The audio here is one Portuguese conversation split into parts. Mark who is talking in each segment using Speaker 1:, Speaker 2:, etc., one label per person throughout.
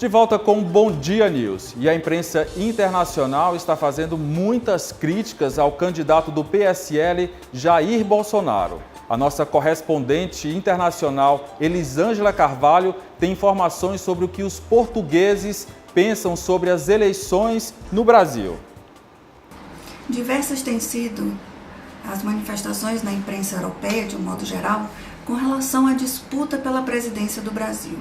Speaker 1: De volta com o Bom Dia News. E a imprensa internacional está fazendo muitas críticas ao candidato do PSL, Jair Bolsonaro. A nossa correspondente internacional, Elisângela Carvalho, tem informações sobre o que os portugueses pensam sobre as eleições no Brasil.
Speaker 2: Diversas têm sido as manifestações na imprensa europeia, de um modo geral, com relação à disputa pela presidência do Brasil.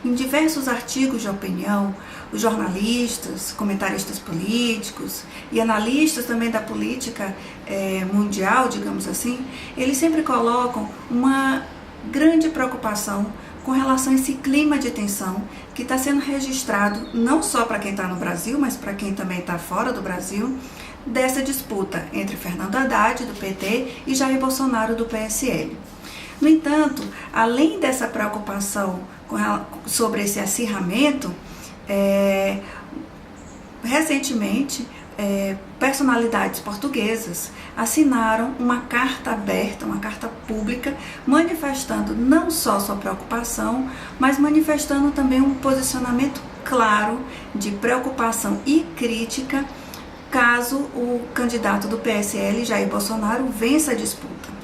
Speaker 2: Em diversos artigos de opinião, os jornalistas, comentaristas políticos e analistas também da política mundial, digamos assim, eles sempre colocam uma grande preocupação com relação a esse clima de tensão que está sendo registrado não só para quem está no Brasil, mas para quem também está fora do Brasil, dessa disputa entre Fernando Haddad, do PT, e Jair Bolsonaro, do PSL. No entanto, além dessa preocupação sobre esse acirramento, recentemente, personalidades portuguesas assinaram uma carta aberta, uma carta pública, manifestando não só sua preocupação, mas manifestando também um posicionamento claro de preocupação e crítica caso o candidato do PSL, Jair Bolsonaro, vença a disputa.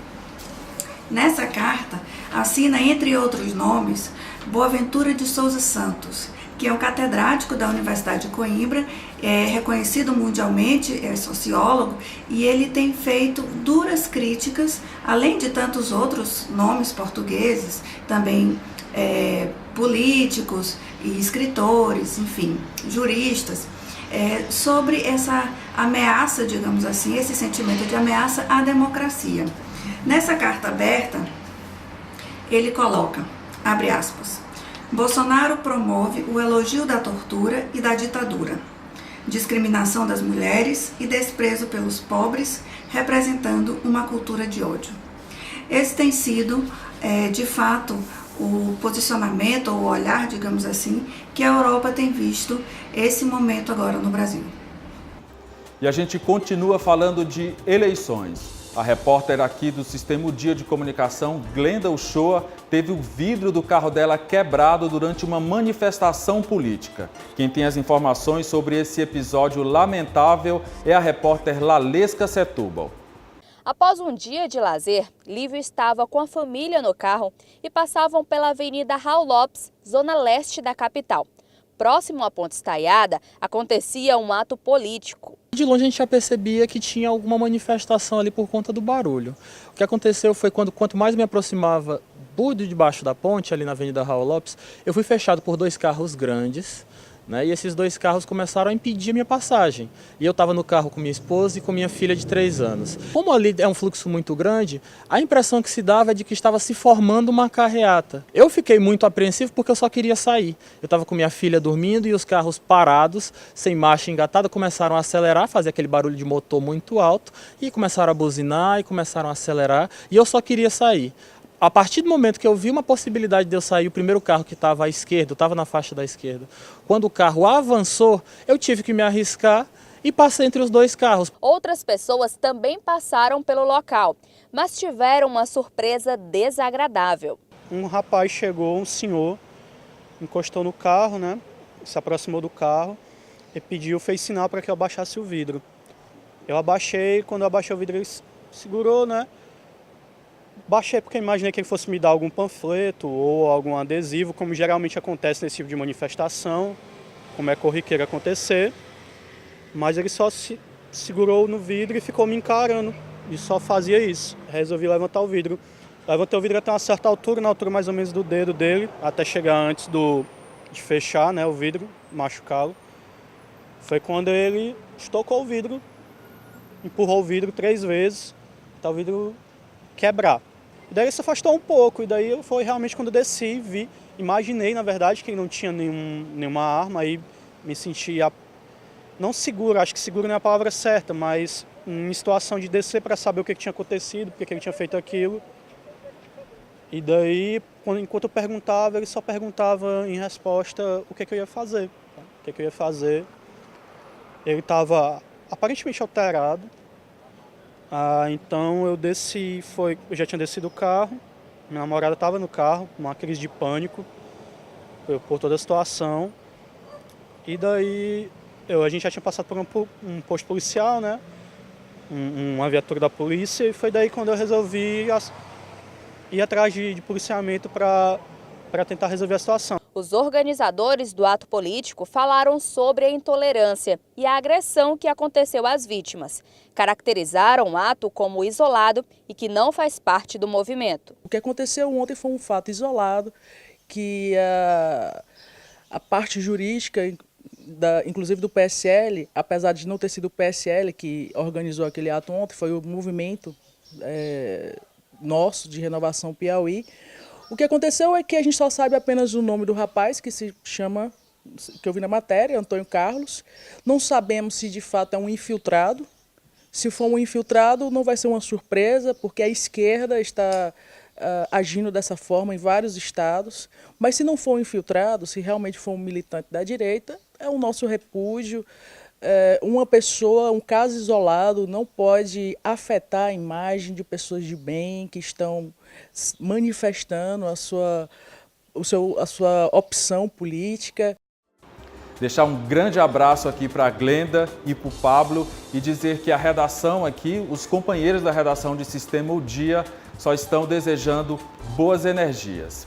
Speaker 2: Nessa carta, assina, entre outros nomes, Boaventura de Souza Santos, que é um catedrático da Universidade de Coimbra, é reconhecido mundialmente, é sociólogo, e ele tem feito duras críticas, além de tantos outros nomes portugueses, também políticos e escritores, enfim, juristas, sobre essa ameaça, digamos assim, esse sentimento de ameaça à democracia. Nessa carta aberta, ele coloca, abre aspas, Bolsonaro promove o elogio da tortura e da ditadura, discriminação das mulheres e desprezo pelos pobres, representando uma cultura de ódio. Esse tem sido, de fato, o posicionamento ou o olhar, digamos assim, que a Europa tem visto esse momento agora no Brasil.
Speaker 1: E a gente continua falando de eleições. A repórter aqui do Sistema O Dia de Comunicação, Glenda Uchoa, teve o vidro do carro dela quebrado durante uma manifestação política. Quem tem as informações sobre esse episódio lamentável é a repórter Lalesca Setúbal.
Speaker 3: Após um dia de lazer, Lívio estava com a família no carro e passavam pela Avenida Raul Lopes, zona leste da capital. Próximo à Ponte Estaiada, acontecia um ato político.
Speaker 4: De longe a gente já percebia que tinha alguma manifestação ali por conta do barulho. O que aconteceu foi quanto mais me aproximava de debaixo da ponte, ali na Avenida Raul Lopes, eu fui fechado por dois carros grandes, né? E esses dois carros começaram a impedir a minha passagem. E eu estava no carro com minha esposa e com minha filha de 3 anos. Como ali é um fluxo muito grande, a impressão que se dava é de que estava se formando uma carreata. Eu fiquei muito apreensivo porque eu só queria sair. Eu estava com minha filha dormindo e os carros parados, sem marcha engatada, começaram a acelerar, fazer aquele barulho de motor muito alto e começaram a buzinar e começaram a acelerar e eu só queria sair. A partir do momento que eu vi uma possibilidade de eu sair, o primeiro carro que estava à esquerda, eu estava na faixa da esquerda, quando o carro avançou, eu tive que me arriscar e passei entre os dois carros.
Speaker 3: Outras pessoas também passaram pelo local, mas tiveram uma surpresa desagradável.
Speaker 5: Um rapaz chegou, um senhor, encostou no carro, né? Se aproximou do carro e fez sinal para que eu abaixasse o vidro. Eu abaixei, quando eu abaixei o vidro ele segurou, né? Baixei porque imaginei que ele fosse me dar algum panfleto ou algum adesivo, como geralmente acontece nesse tipo de manifestação, como é corriqueiro acontecer. Mas ele só se segurou no vidro e ficou me encarando, e só fazia isso. Resolvi levantar o vidro. Levantei o vidro até uma certa altura, na altura mais ou menos do dedo dele, até chegar antes de fechar, né, o vidro, machucá-lo. Foi quando ele estocou o vidro, empurrou o vidro 3 vezes, até o vidro quebrar. E daí ele se afastou um pouco, e daí foi realmente quando eu desci, imaginei, na verdade, que ele não tinha nenhuma arma, aí me senti, não seguro, acho que seguro não é a palavra certa, mas em situação de descer para saber o que tinha acontecido, porque ele tinha feito aquilo. E daí, enquanto eu perguntava, ele só perguntava em resposta o que eu ia fazer. O que eu ia fazer. Ele estava aparentemente alterado. Então eu desci, eu já tinha descido o carro, minha namorada estava no carro, uma crise de pânico por toda a situação. E daí a gente já tinha passado por um posto policial, né? Uma viatura da polícia, e foi daí quando eu resolvi ir atrás de policiamento para tentar resolver a situação.
Speaker 3: Os organizadores do ato político falaram sobre a intolerância e a agressão que aconteceu às vítimas. Caracterizaram o ato como isolado e que não faz parte do movimento.
Speaker 6: O que aconteceu ontem foi um fato isolado, que a parte jurídica, inclusive do PSL, apesar de não ter sido o PSL que organizou aquele ato ontem, foi o movimento nosso de Renovação Piauí. O que aconteceu é que a gente só sabe apenas o nome do rapaz, que se chama, que eu vi na matéria, Antônio Carlos. Não sabemos se de fato é um infiltrado. Se for um infiltrado, não vai ser uma surpresa, porque a esquerda está agindo dessa forma em vários estados. Mas se não for um infiltrado, se realmente for um militante da direita, é o nosso repúdio. Uma pessoa, um caso isolado, não pode afetar a imagem de pessoas de bem que estão manifestando a sua opção política.
Speaker 1: Deixar um grande abraço aqui para a Glenda e para o Pablo e dizer que a redação aqui, os companheiros da redação de Sistema O Dia, só estão desejando boas energias.